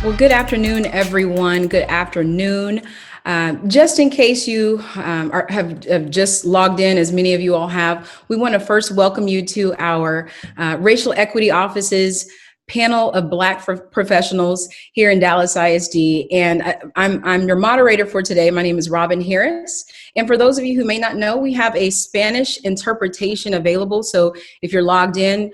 Well, good afternoon, everyone. Good afternoon. Just in case you have just logged in, as many of you all have, we want to first welcome you to our Racial Equity Office's panel of Black professionals here in Dallas ISD. And I'm your moderator for today. My name is Robin Harris. And for those of you who may not know, we have a Spanish interpretation available. So if you're logged in,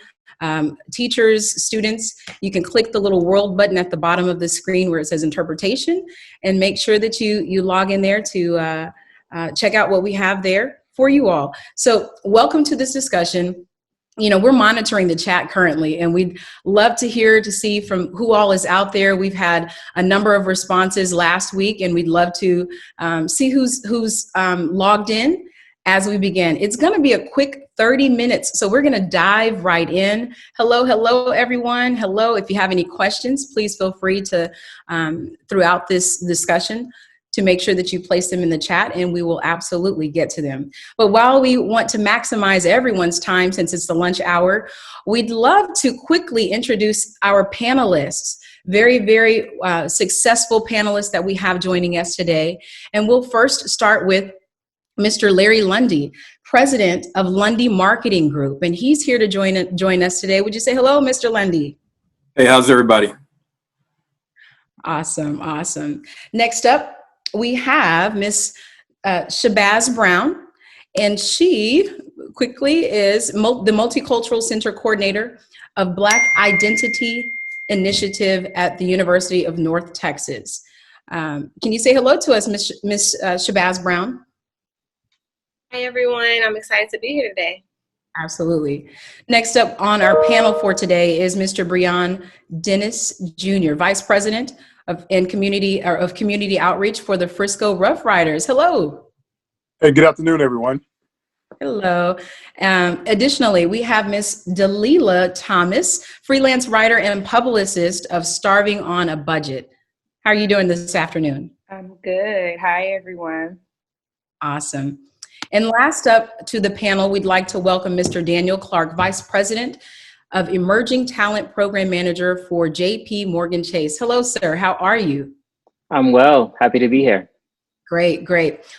teachers, students, you can click the little world button at the bottom of the screen where it says interpretation, and make sure that you log in there to check out what we have there for you all. So welcome to this discussion. You know, we're monitoring the chat currently, and we'd love to see from who all is out there. We've had a number of responses last week, and we'd love to see who's logged in as we begin. It's going to be a quick 30 minutes, so we're going to dive right in. Hello, everyone. Hello. If you have any questions, please feel free to, throughout this discussion, to make sure that you place them in the chat, and we will absolutely get to them. But while we want to maximize everyone's time, since it's the lunch hour, we'd love to quickly introduce our panelists. Very successful panelists that we have joining us today. And we'll first start with Mr. Larry Lundy, president of Lundy Marketing Group, and he's here to join us today. Would you say hello, Mr. Lundy? Hey, how's everybody? Awesome. Next up, we have Miss Shabazz Brown, and she quickly is the Multicultural Center Coordinator of Black Identity Initiative at the University of North Texas. Can you say hello to us, Miss Shabazz Brown? Hi, everyone. I'm excited to be here today. Absolutely. Next up on our panel for today is Mr. Brianne Dennis, Jr., Vice President of Community Outreach for the Frisco Rough Riders. Hello. Hey, good afternoon, everyone. Hello. Additionally, we have Miss Dalila Thomas, freelance writer and publicist of Starving on a Budget. How are you doing this afternoon? I'm good. Hi, everyone. Awesome. And last up to the panel, we'd like to welcome Mr. Daniel Clark, Vice President of Emerging Talent Program Manager for Jpmorgan Chase. Hello, sir. How are you? I'm well. Happy to be here. Great.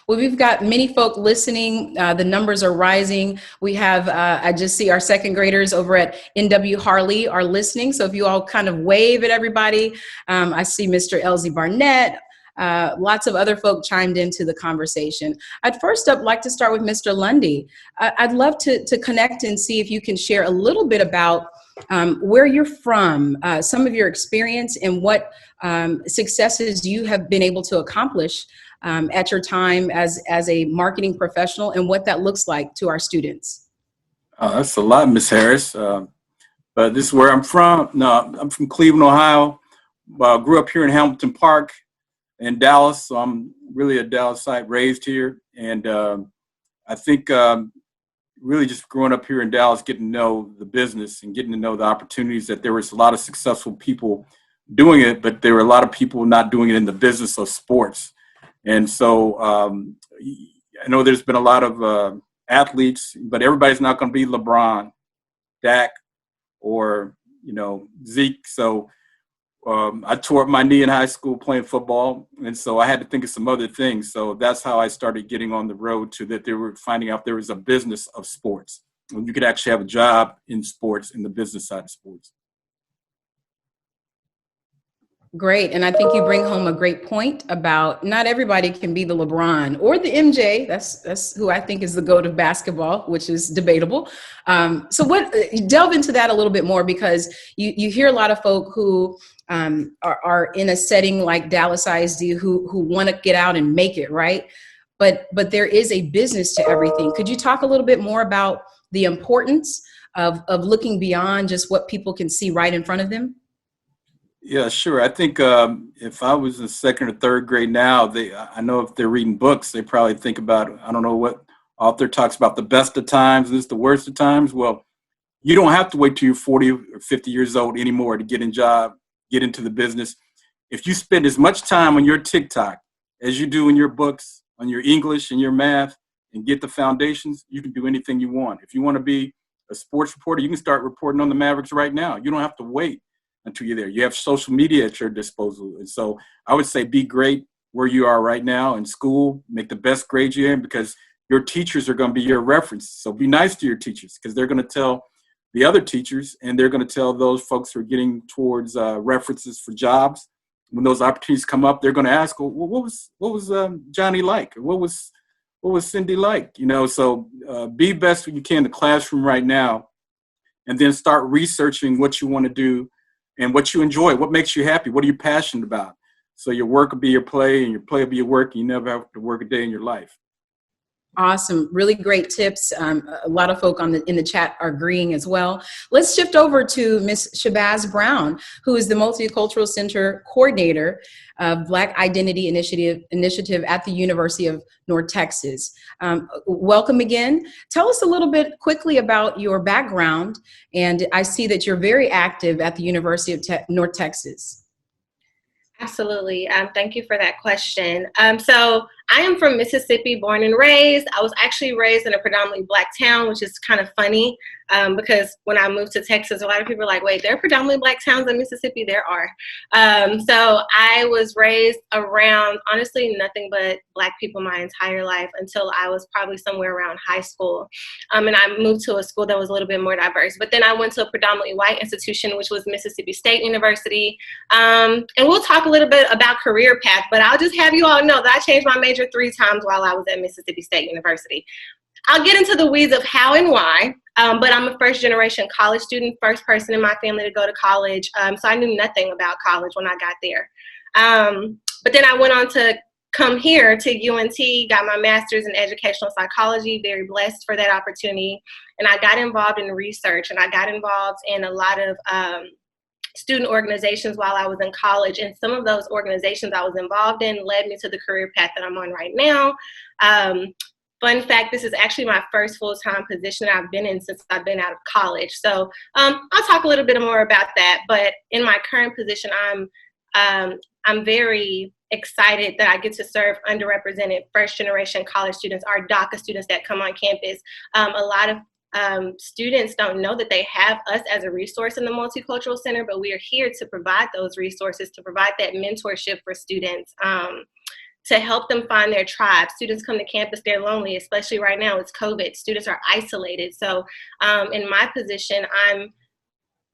Well, we've got many folk listening. The numbers are rising. We have, I just see our second graders over at NW Harley are listening. So if you all kind of wave at everybody, I see Mr. Elsie Barnett. Lots of other folk chimed into the conversation. I'd first up like to start with Mr. Lundy. I'd love to connect and see if you can share a little bit about where you're from, some of your experience, and what successes you have been able to accomplish at your time as a marketing professional, and what that looks like to our students. That's a lot, Miss Harris. But this is where I'm from. No, I'm from Cleveland, Ohio. Grew up here in Hamilton Park in Dallas, so I'm really a Dallasite, raised here. And I think really just growing up here in Dallas, getting to know the business and getting to know the opportunities, that there was a lot of successful people doing it, but there were a lot of people not doing it in the business of sports. And so I know there's been a lot of athletes, but everybody's not going to be LeBron, Dak, or, Zeke. So I tore up my knee in high school playing football, and so I had to think of some other things. So that's how I started getting on the road to that. They were finding out there was a business of sports. You could actually have a job in sports, in the business side of sports. Great. And I think you bring home a great point about not everybody can be the LeBron or the MJ. That's who I think is the GOAT of basketball, which is debatable. So delve into that a little bit more, because you hear a lot of folk who are in a setting like Dallas ISD who want to get out and make it, right? But there is a business to everything. Could you talk a little bit more about the importance of looking beyond just what people can see right in front of them? Yeah, sure. I think if I was in second or third grade now, I know if they're reading books, they probably think about, I don't know what author talks about, the best of times, this is the worst of times. Well, you don't have to wait till you're 40 or 50 years old anymore to get into the business. If you spend as much time on your TikTok as you do in your books, on your English and your math, and get the foundations, you can do anything you want. If you want to be a sports reporter, you can start reporting on the Mavericks right now. You don't have to wait until you're there. You have social media at your disposal. And so I would say be great where you are right now in school, make the best grades you can, because your teachers are going to be your reference. So be nice to your teachers, because they're going to tell the other teachers, and they're going to tell those folks who are getting towards references for jobs. When those opportunities come up, they're going to ask, well, what was Johnny like? What was Cindy like? You know, so be best when you can in the classroom right now, and then start researching what you want to do and what you enjoy, what makes you happy, what are you passionate about. So your work will be your play, and your play will be your work, and you never have to work a day in your life. Awesome. Really great tips. A lot of folk in the chat are agreeing as well. Let's shift over to Ms. Shabazz Brown, who is the Multicultural Center Coordinator of Black Identity Initiative at the University of North Texas. Welcome again. Tell us a little bit quickly about your background. And I see that you're very active at the University of North Texas. Absolutely. Thank you for that question. So I am from Mississippi, born and raised. I was actually raised in a predominantly Black town, which is kind of funny because when I moved to Texas, a lot of people are like, wait, there are predominantly Black towns in Mississippi? There are. So I was raised around, honestly, nothing but Black people my entire life until I was probably somewhere around high school. And I moved to a school that was a little bit more diverse. But then I went to a predominantly white institution, which was Mississippi State University. And we'll talk a little bit about career path, but I'll just have you all know that I changed my major 3 times while I was at Mississippi State University. I'll get into the weeds of how and why, but I'm a first-generation college student, first person in my family to go to college, so I knew nothing about college when I got there. But then I went on to come here to UNT, got my master's in educational psychology, very blessed for that opportunity, and I got involved in research, and I got involved in a lot of student organizations while I was in college, and some of those organizations I was involved in led me to the career path that I'm on right now. Fun fact, this is actually my first full-time position I've been in since I've been out of college. So I'll talk a little bit more about that, but in my current position, I'm very excited that I get to serve underrepresented first-generation college students, our DACA students that come on campus. A lot of students don't know that they have us as a resource in the Multicultural Center, but we are here to provide those resources, to provide that mentorship for students, to help them find their tribe. Students come to campus, they're lonely, especially right now, it's COVID. Students are isolated. So in my position, I'm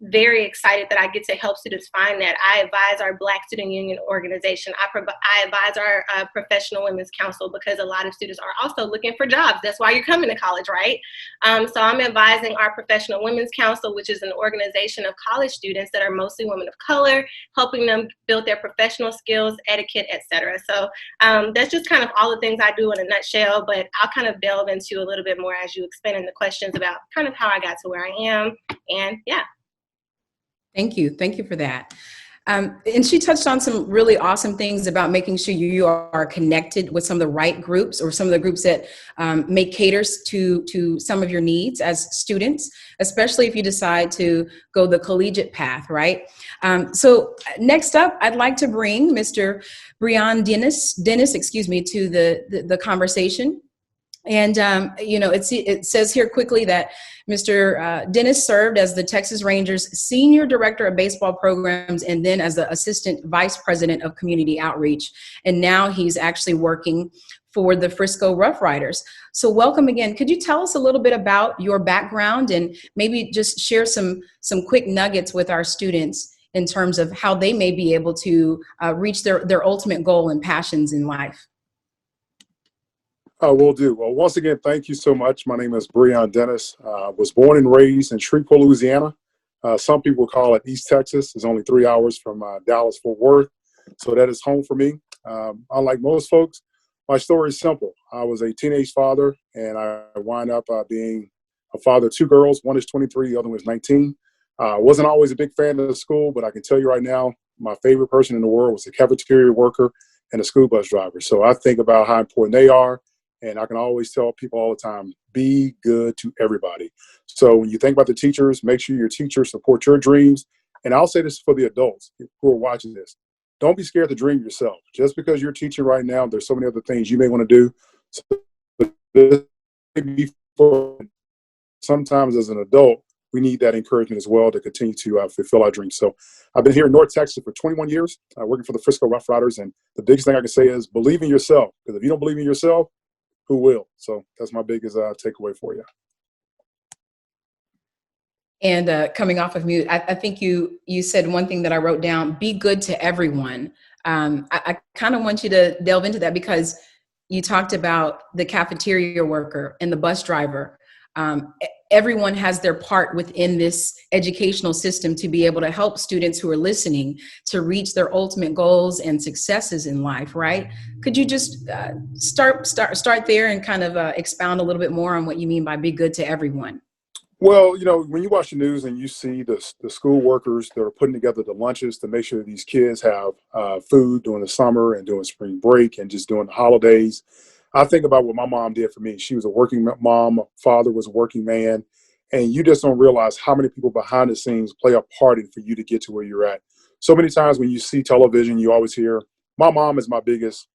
very excited that I get to help students find that. I advise our Black Student Union organization. I advise our Professional Women's Council because a lot of students are also looking for jobs. That's why you're coming to college, right? So I'm advising our Professional Women's Council, which is an organization of college students that are mostly women of color, helping them build their professional skills, etiquette, etc. So that's just kind of all the things I do in a nutshell, but I'll kind of delve into a little bit more as you expand in the questions about kind of how I got to where I am. And yeah. Thank you. Thank you for that. And she touched on some really awesome things about making sure you are connected with some of the right groups or some of the groups that may cater to some of your needs as students, especially if you decide to go the collegiate path, right? So next up, I'd like to bring Mr. Brianne Dennis, to the conversation. And, it says here quickly that Mr. Dennis served as the Texas Rangers Senior Director of Baseball Programs and then as the Assistant Vice President of Community Outreach. And now he's actually working for the Frisco Rough Riders. So welcome again. Could you tell us a little bit about your background and maybe just share some quick nuggets with our students in terms of how they may be able to reach their ultimate goal and passions in life? Will do. Well, once again, thank you so much. My name is Brianne Dennis. Was born and raised in Shreveport, Louisiana. Some people call it East Texas. It's only 3 hours from Dallas, Fort Worth. So that is home for me. Unlike most folks, my story is simple. I was a teenage father, and I wound up being a father of 2 girls. One is 23, the other one is 19. Wasn't always a big fan of the school, but I can tell you right now, my favorite person in the world was a cafeteria worker and a school bus driver. So I think about how important they are. And I can always tell people all the time, be good to everybody. So when you think about the teachers, make sure your teachers support your dreams. And I'll say this for the adults who are watching this. Don't be scared to dream yourself. Just because you're teaching right now, there's so many other things you may want to do. So sometimes as an adult, we need that encouragement as well to continue to fulfill our dreams. So I've been here in North Texas for 21 years, working for the Frisco Rough Riders. And the biggest thing I can say is believe in yourself, because if you don't believe in yourself, who will? So that's my biggest takeaway for you. And coming off of mute, I think you said one thing that I wrote down: be good to everyone. I kind of want you to delve into that, because you talked about the cafeteria worker and the bus driver. Everyone has their part within this educational system to be able to help students who are listening to reach their ultimate goals and successes in life, right? Could you just start there and kind of expound a little bit more on what you mean by be good to everyone? Well, when you watch the news and you see the school workers that are putting together the lunches to make sure that these kids have food during the summer and during spring break and just during the holidays, I think about what my mom did for me. She was a working mom, father was a working man, and you just don't realize how many people behind the scenes play a part in for you to get to where you're at. So many times when you see television, you always hear, my mom is my biggest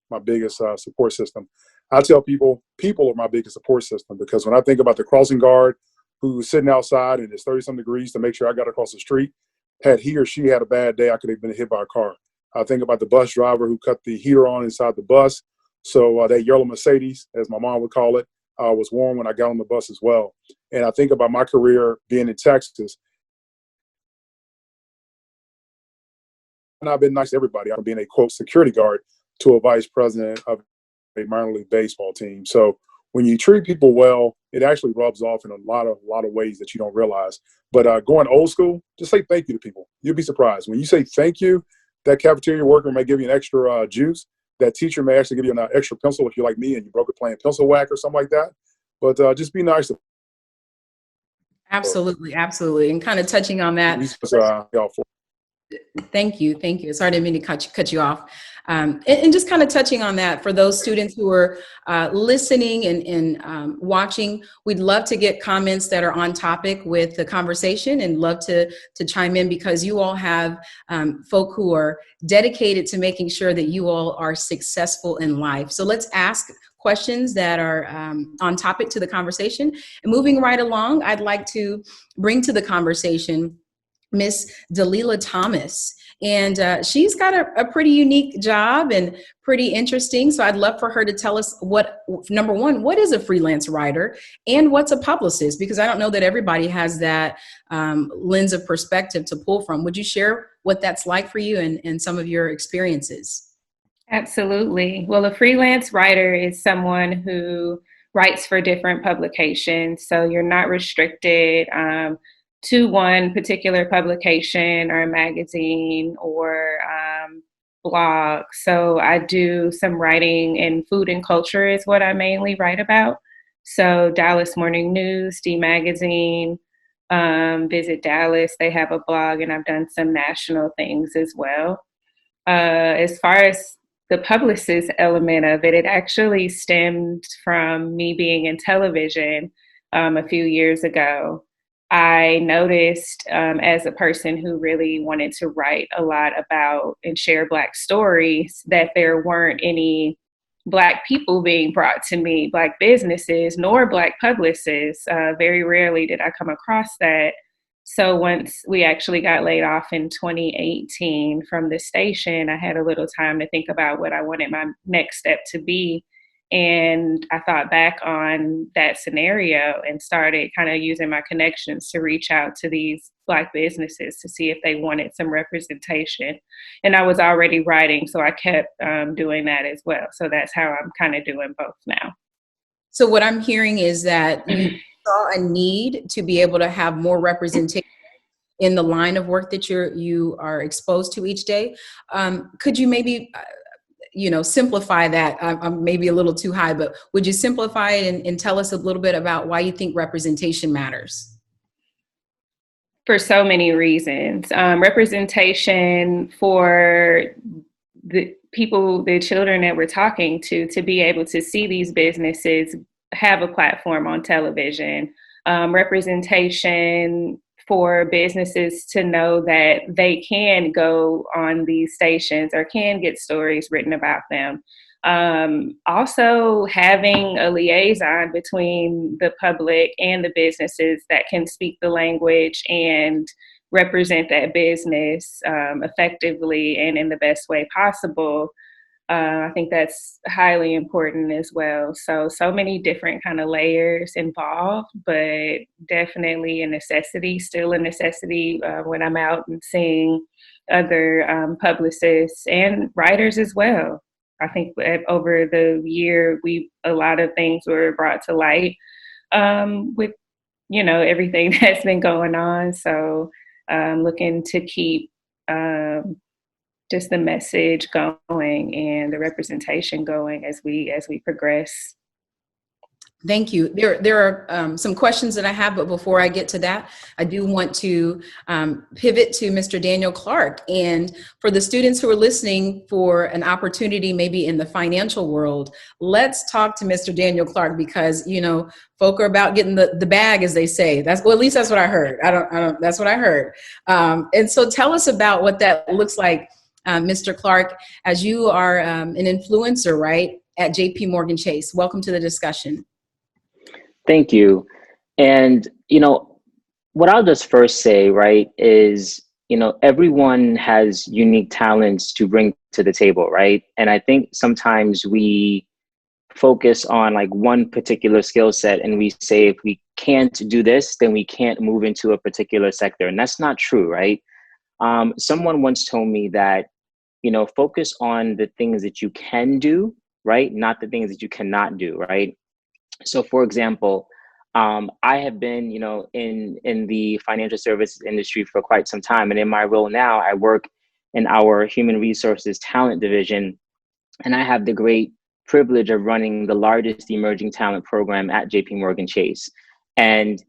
support system. I tell people are my biggest support system, because when I think about the crossing guard who's sitting outside and it's 30-some degrees to make sure I got across the street, had he or she had a bad day, I could have been hit by a car. I think about the bus driver who cut the heater on inside the bus, so that yellow Mercedes, as my mom would call it, was warm when I got on the bus as well. And I think about my career being in Texas, and I've been nice to everybody. I'm being a, quote, security guard to a vice president of a minor league baseball team. So when you treat people well, it actually rubs off in a lot of ways that you don't realize. But going old school, just say thank you to people. You'll be surprised. When you say thank you, that cafeteria worker may give you an extra juice. That teacher may actually give you an extra pencil if you're like me and you broke it playing pencil whack or something like that. But just be nice to Absolutely. And kind of touching on that. Thank you. Sorry, I didn't mean to cut you off. And just kind of touching on that, for those students who are listening and watching, we'd love to get comments that are on topic with the conversation, and love to chime in, because you all have folk who are dedicated to making sure that you all are successful in life. So let's ask questions that are on topic to the conversation. And moving right along, I'd like to bring to the conversation Miss Dalila Thomas. And she's got a pretty unique job and pretty interesting. So I'd love for her to tell us number one, what is a freelance writer and what's a publicist? Because I don't know that everybody has that lens of perspective to pull from. Would you share what that's like for you and some of your experiences? Absolutely. Well, a freelance writer is someone who writes for different publications. So you're not restricted to one particular publication or magazine or blog. So I do some writing in food and culture is what I mainly write about. So Dallas Morning News, D Magazine, Visit Dallas, they have a blog, and I've done some national things as well. As far as the Publicist element of it, it actually stemmed from me being in television a few years ago. I noticed as a person who really wanted to write a lot about and share Black stories, that there weren't any Black people being brought to me, Black businesses, nor Black publicists. Very rarely did I come across that. So once we actually got laid off in 2018 from the station, I had a little time to think about what I wanted my next step to be. And I thought back on that scenario and started kind of using my connections to reach out to these Black businesses to see if they wanted some representation. And I was already writing, so I kept doing that as well. So that's how I'm kind of doing both now. So what I'm hearing is that you saw a need to be able to have more representation in the line of work that you are exposed to each day. Could you maybe simplify that? I'm maybe a little too high, but would you simplify it and tell us a little bit about why you think representation matters? For so many reasons. Representation for the people, the children that we're talking to be able to see these businesses have a platform on television. Representation for businesses to know that they can go on these stations or can get stories written about them. Also having a liaison between the public and the businesses that can speak the language and represent that business effectively and in the best way possible. I think that's highly important as well. So many different kind of layers involved, but definitely a necessity, still a necessity when I'm out and seeing other publicists and writers as well. I think over the year, a lot of things were brought to light with, everything that's been going on. So looking to keep just the message going and the representation going as we progress. Thank you. There are some questions that I have, but before I get to that, I do want to pivot to Mr. Daniel Clark. And for the students who are listening for an opportunity maybe in the financial world, let's talk to Mr. Daniel Clark because, folk are about getting the bag, as they say. At least that's what I heard. That's what I heard. And so tell us about what that looks like, Mr. Clark, as you are an influencer, right, at Jpmorgan Chase. Welcome to the discussion. Thank you. And, what I'll just first say, right, is, everyone has unique talents to bring to the table, right? And I think sometimes we focus on like one particular skill set and we say, if we can't do this, then we can't move into a particular sector. And that's not true, right? Someone once told me that, focus on the things that you can do, right? Not the things that you cannot do, right? So for example, I have been, in the financial services industry for quite some time. And in my role now, I work in our human resources talent division. And I have the great privilege of running the largest emerging talent program at Jpmorgan Chase. And,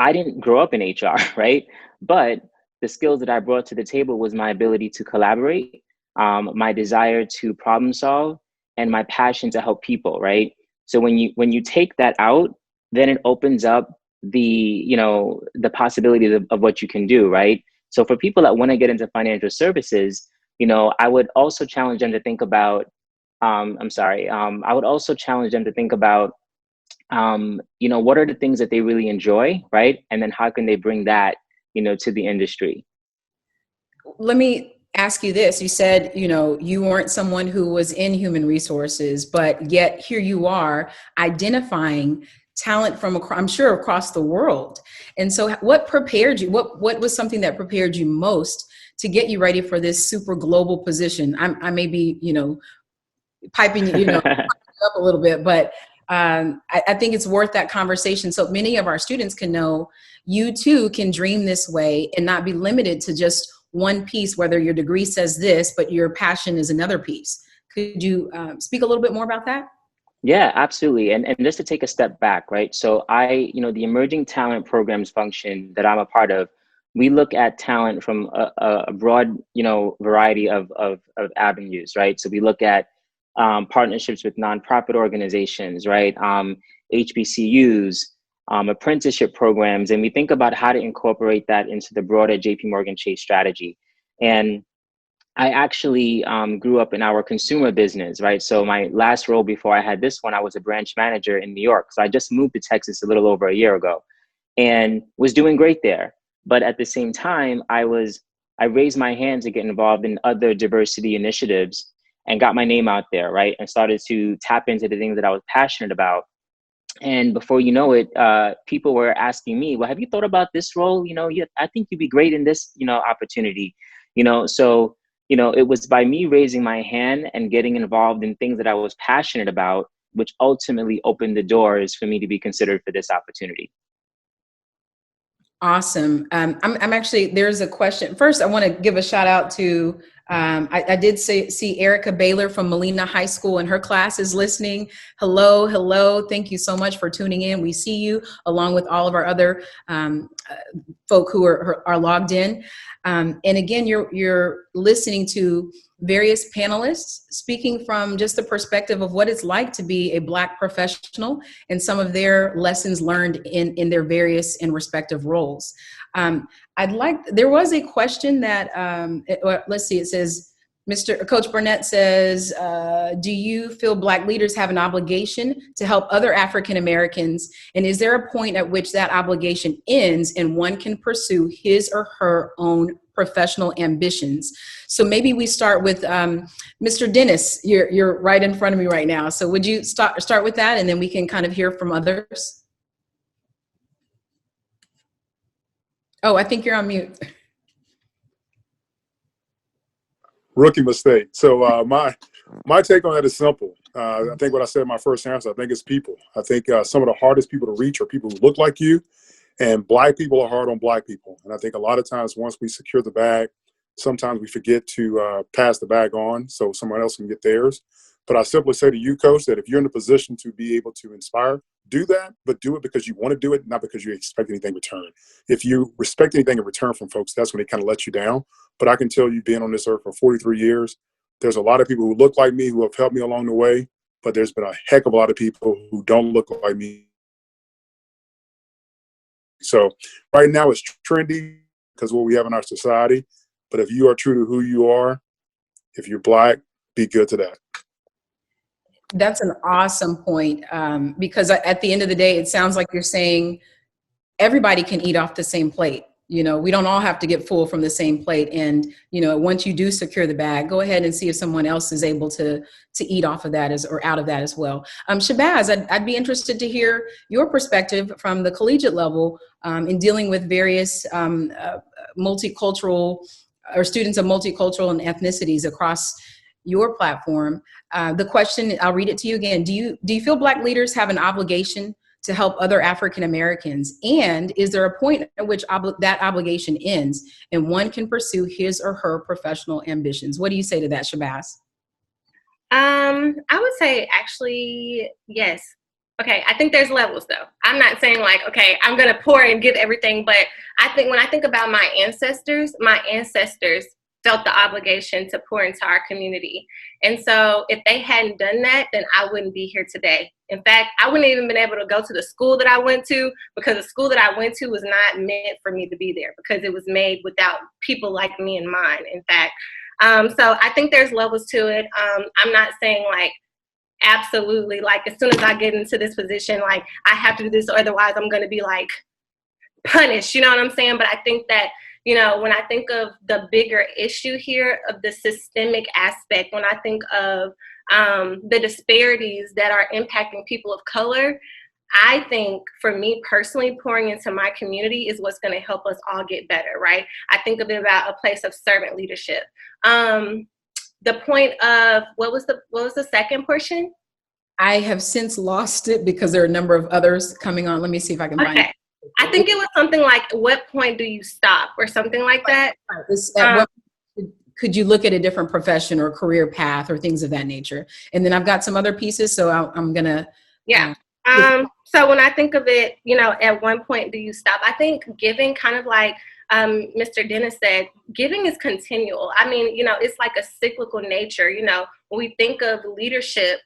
I didn't grow up in HR, right? But the skills that I brought to the table was my ability to collaborate, my desire to problem solve, and my passion to help people, right? So when you take that out, then it opens up the possibilities of what you can do, right? So for people that want to get into financial services, I would also challenge them to think about, I would also challenge them to think about, what are the things that they really enjoy, right? And then how can they bring that, to the industry? Let me ask you this. You said, you weren't someone who was in human resources, but yet here you are identifying talent from, I'm sure, across the world. And so what prepared you? What was something that prepared you most to get you ready for this super global position? I may be, piping, up a little bit, but I think it's worth that conversation. So many of our students can know you too can dream this way and not be limited to just one piece, whether your degree says this, but your passion is another piece. Could you speak a little bit more about that? Yeah, absolutely. And just to take a step back, right? So the emerging talent programs function that I'm a part of, we look at talent from a broad, variety of avenues, right? So we look at partnerships with nonprofit organizations, right? HBCUs, apprenticeship programs, and we think about how to incorporate that into the broader Jpmorgan Chase strategy. And I actually grew up in our consumer business, right? So my last role before I had this one, I was a branch manager in New York. So I just moved to Texas a little over a year ago and was doing great there. But at the same time, I raised my hand to get involved in other diversity initiatives and got my name out there, right? And started to tap into the things that I was passionate about. And before you know it, people were asking me, well, have you thought about this role? I think you'd be great in this, opportunity, So, it was by me raising my hand and getting involved in things that I was passionate about, which ultimately opened the doors for me to be considered for this opportunity. Awesome. I'm actually, there's a question. First, I want to give a shout out to, I did see Erica Baylor from Molina High School and her class is listening. Hello. Thank you so much for tuning in. We see you along with all of our other folk who are logged in. And again, you're listening to various panelists speaking from just the perspective of what it's like to be a Black professional and some of their lessons learned in their various and respective roles. There was a question that, let's see, it says, Mr. Coach Burnett says, do you feel Black leaders have an obligation to help other African Americans? And is there a point at which that obligation ends and one can pursue his or her own professional ambitions? So maybe we start with Mr. Dennis. You're right in front of me right now. So would you start with that, and then we can kind of hear from others? Oh, I think you're on mute. Rookie mistake. So my take on that is simple. I think what I said in my first answer, I think it's people. I think some of the hardest people to reach are people who look like you, and Black people are hard on Black people. And I think a lot of times once we secure the bag, sometimes we forget to pass the bag on so someone else can get theirs. But I simply say to you, Coach, that if you're in a position to be able to inspire, do that, but do it because you want to do it, not because you expect anything in return. If you respect anything in return from folks, that's when they kind of let you down. But I can tell you, being on this earth for 43 years, there's a lot of people who look like me who have helped me along the way, but there's been a heck of a lot of people who don't look like me. So right now it's trendy because of what we have in our society. But if you are true to who you are, if you're Black, be good to that. That's an awesome point, because at the end of the day, it sounds like you're saying everybody can eat off the same plate. You know, we don't all have to get full from the same plate. And, you know, once you do secure the bag, go ahead and see if someone else is able to eat off of that or out of that as well. Shabazz, I'd be interested to hear your perspective from the collegiate level in dealing with various multicultural or students of multicultural and ethnicities across your platform. The question, I'll read it to you again. Do you feel Black leaders have an obligation to help other African Americans? And is there a point at which that obligation ends and one can pursue his or her professional ambitions? What do you say to that, Shabazz? I would say actually, yes. Okay, I think there's levels though. I'm not saying like, okay, I'm gonna pour and give everything, but I think when I think about my ancestors felt the obligation to pour into our community. And so if they hadn't done that, then I wouldn't be here today. In fact, I wouldn't even been able to go to the school that I went to, because the school that I went to was not meant for me to be there, because it was made without people like me in mind, in fact. So I think there's levels to it. I'm not saying like, absolutely, like as soon as I get into this position, like I have to do this or otherwise I'm going to be like punished, you know what I'm saying? But I think that, you know, when I think of the bigger issue here of the systemic aspect, when I think of the disparities that are impacting people of color, I think for me personally, pouring into my community is what's going to help us all get better, right? I think of it about a place of servant leadership. The point of, what was the second portion? I have since lost it because there are a number of others coming on. Let me see if I can find it. I think it was something like, what point do you stop, or something like that? At what point could you look at a different profession or career path or things of that nature? And then I've got some other pieces, so I'm gonna. Yeah. So when I think of it, you know, at one point do you stop? I think giving, kind of like Mr. Dennis said, giving is continual. I mean, you know, it's like a cyclical nature. You know, when we think of leadership,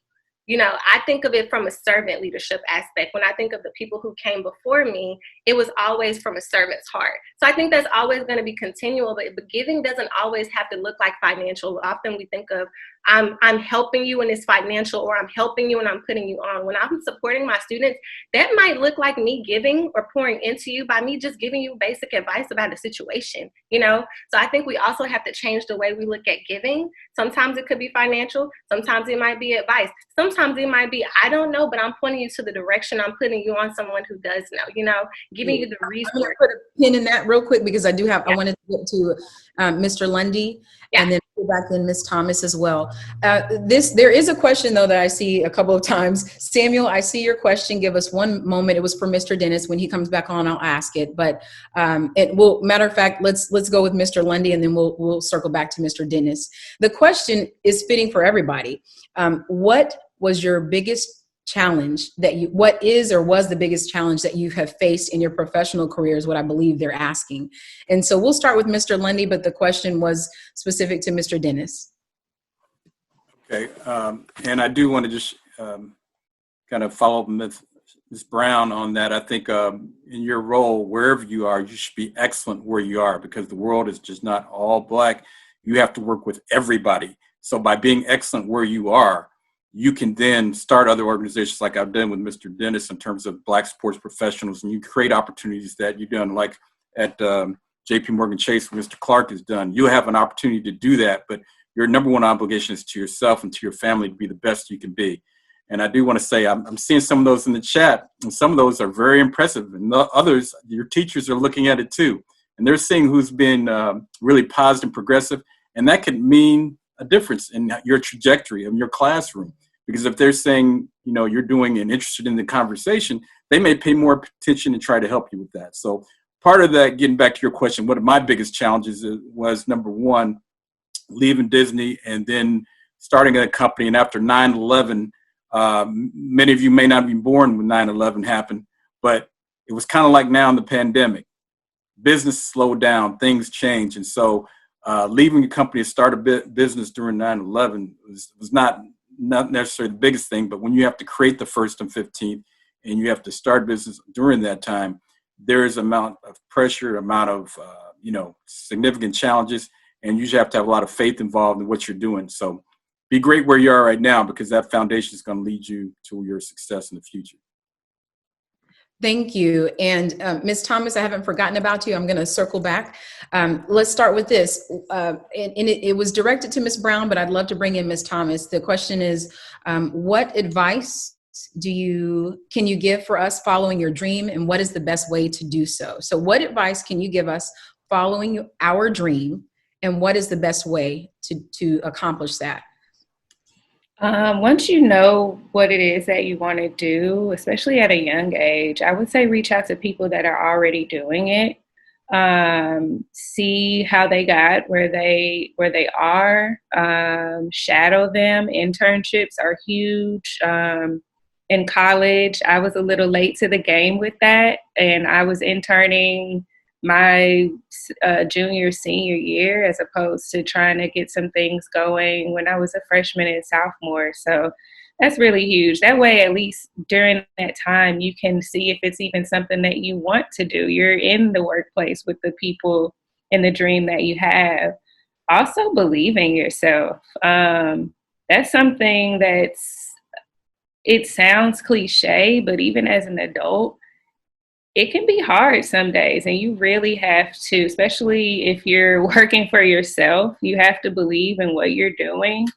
you know, I think of it from a servant leadership aspect. When I think of the people who came before me, it was always from a servant's heart. So I think that's always going to be continual, but giving doesn't always have to look like financial. Often we think of, I'm helping you and it's financial, or I'm helping you and I'm putting you on. When I'm supporting my students, that might look like me giving or pouring into you by me just giving you basic advice about the situation, you know? So I think we also have to change the way we look at giving. Sometimes it could be financial. Sometimes it might be advice. Sometimes it might be, I don't know, but I'm pointing you to the direction. I'm putting you on someone who does know, you know, giving you the resource. I'm going to put a pin in that real quick because I do have, I wanted to get to Mr. Lundy and then go back in Ms. Thomas as well. There is a question though that I see a couple of times. Samuel, I see your question. Give us one moment. It was for Mr. Dennis. When he comes back on, I'll ask it. But it will, matter of fact, let's go with Mr. Lundy and then we'll circle back to Mr. Dennis. The question is fitting for everybody. What was your biggest challenge what is or was the biggest challenge that you have faced in your professional career is what I believe they're asking. And so we'll start with Mr. Lundy, but the question was specific to Mr. Dennis. Okay, and I do want to just kind of follow up with Ms. Brown on that. I think in your role, wherever you are, you should be excellent where you are, because the world is just not all Black. You have to work with everybody. So by being excellent where you are, you can then start other organizations like I've done with Mr. Dennis in terms of Black sports professionals, and you create opportunities that you've done, like at Jpmorgan Chase, where Mr. Clark has done. You have an opportunity to do that, but your number one obligation is to yourself and to your family to be the best you can be. And I do want to say, I'm seeing some of those in the chat, and some of those are very impressive. And the others, your teachers are looking at it too. And they're seeing who's been really positive and progressive. And that could mean a difference in your trajectory of your classroom. Because if they're saying, you're doing and interested in the conversation, they may pay more attention and try to help you with that. So part of that, getting back to your question, one of my biggest challenges was, number one, leaving Disney and then starting a company. And after 9/11, many of you may not be born when 9/11 happened, but it was kind of like now in the pandemic. Business slowed down, things changed. And so leaving a company to start a business during 9/11 was not necessarily the biggest thing, but when you have to create the 1st and 15th and you have to start business during that time, there is amount of pressure, amount of, significant challenges, and you have to have a lot of faith involved in what you're doing. So be great where you are right now, because that foundation is going to lead you to your success in the future. Thank you. And Ms. Thomas, I haven't forgotten about you. I'm going to circle back. Let's start with this. And it was directed to Ms. Brown, but I'd love to bring in Ms. Thomas. The question is, what advice can you give for us following your dream, and what is the best way to do so? So what advice can you give us following our dream, and what is the best way to accomplish that? Once you know what it is that you want to do, especially at a young age, I would say reach out to people that are already doing it. See how they got where they are. Shadow them. Internships are huge. In college, I was a little late to the game with that, and I was interning my senior year, as opposed to trying to get some things going when I was a freshman and sophomore. So that's really huge. That way, at least during that time, you can see if it's even something that you want to do. You're in the workplace with the people in the dream that you have. Also, believe in yourself. That's something it sounds cliche, but even as an adult, it can be hard some days, and you really have to, especially if you're working for yourself, you have to believe in what you're doing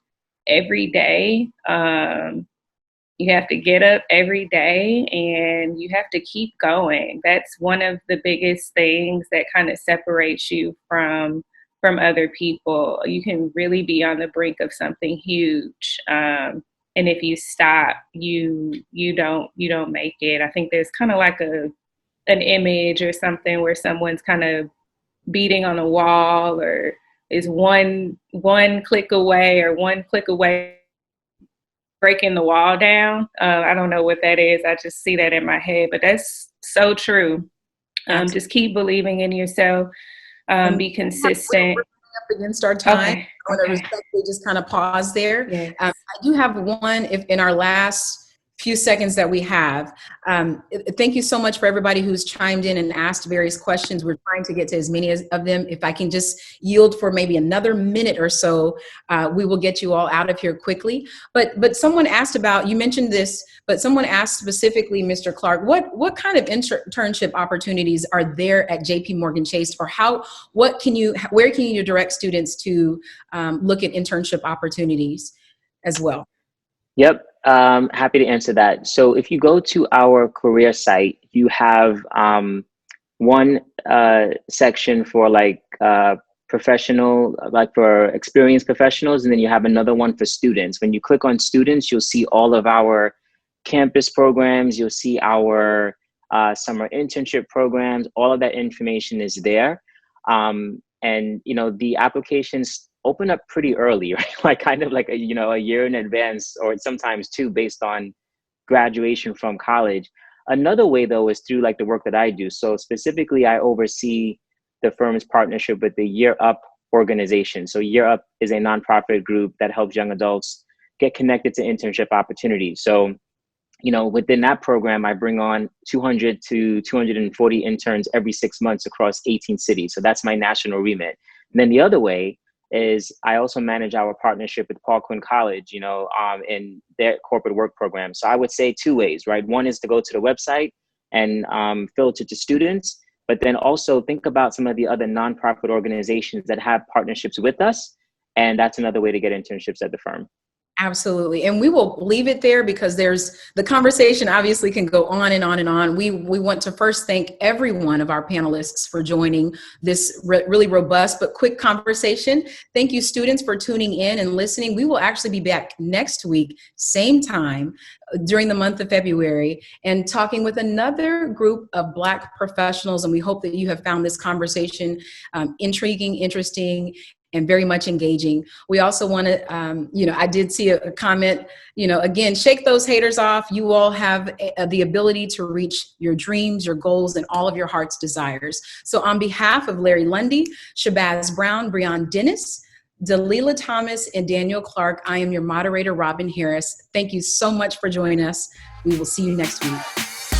every day. You have to get up every day, and you have to keep going. That's one of the biggest things that kind of separates you from other people. You can really be on the brink of something huge. And if you stop, you don't make it. I think there's kind of like an image or something where someone's kind of beating on a wall, or is one click away breaking the wall down. I don't know what that is. I just see that in my head, but that's so true. Just keep believing in yourself. Be consistent. We're up against our time. Okay. I want to respectfully just kind of pause there. Yes. I do have one in our last few seconds that we have. Thank you so much for everybody who's chimed in and asked various questions. We're trying to get to as many of them. If I can just yield for maybe another minute or so, we will get you all out of here quickly. But someone asked about, you mentioned this, but someone asked specifically, Mr. Clark, what kind of internship opportunities are there at Jpmorgan Chase, or where can you direct students to look at internship opportunities as well? Yep. Happy to answer that. So if you go to our career site, you have one section for professional, like for experienced professionals, and then you have another one for students. When you click on students, you'll see all of our campus programs. You'll see our summer internship programs. All of that information is there. And, the applications open up pretty early, right? Like kind of like a year in advance, or sometimes two, based on graduation from college. Another way though is through like the work that I do. So specifically, I oversee the firm's partnership with the Year Up organization. So Year Up is a nonprofit group that helps young adults get connected to internship opportunities. So, within that program, I bring on 200 to 240 interns every 6 months across 18 cities. So that's my national remit. And then the other way, is I also manage our partnership with Paul Quinn College, in their corporate work program. So I would say two ways, right? One is to go to the website and filter to students, but then also think about some of the other nonprofit organizations that have partnerships with us. And that's another way to get internships at the firm. Absolutely. And we will leave it there because the conversation obviously can go on and on and on. We want to first thank every one of our panelists for joining this really robust but quick conversation. Thank you, students, for tuning in and listening. We will actually be back next week, same time, during the month of February, and talking with another group of Black professionals. And we hope that you have found this conversation intriguing, interesting, and very much engaging. We also want to, I did see a comment, again, shake those haters off. You all have the ability to reach your dreams, your goals, and all of your heart's desires. So on behalf of Larry Lundy, Shabazz Brown, Brianne Dennis, Dalila Thomas, and Daniel Clark, I am your moderator, Robin Harris. Thank you so much for joining us. We will see you next week.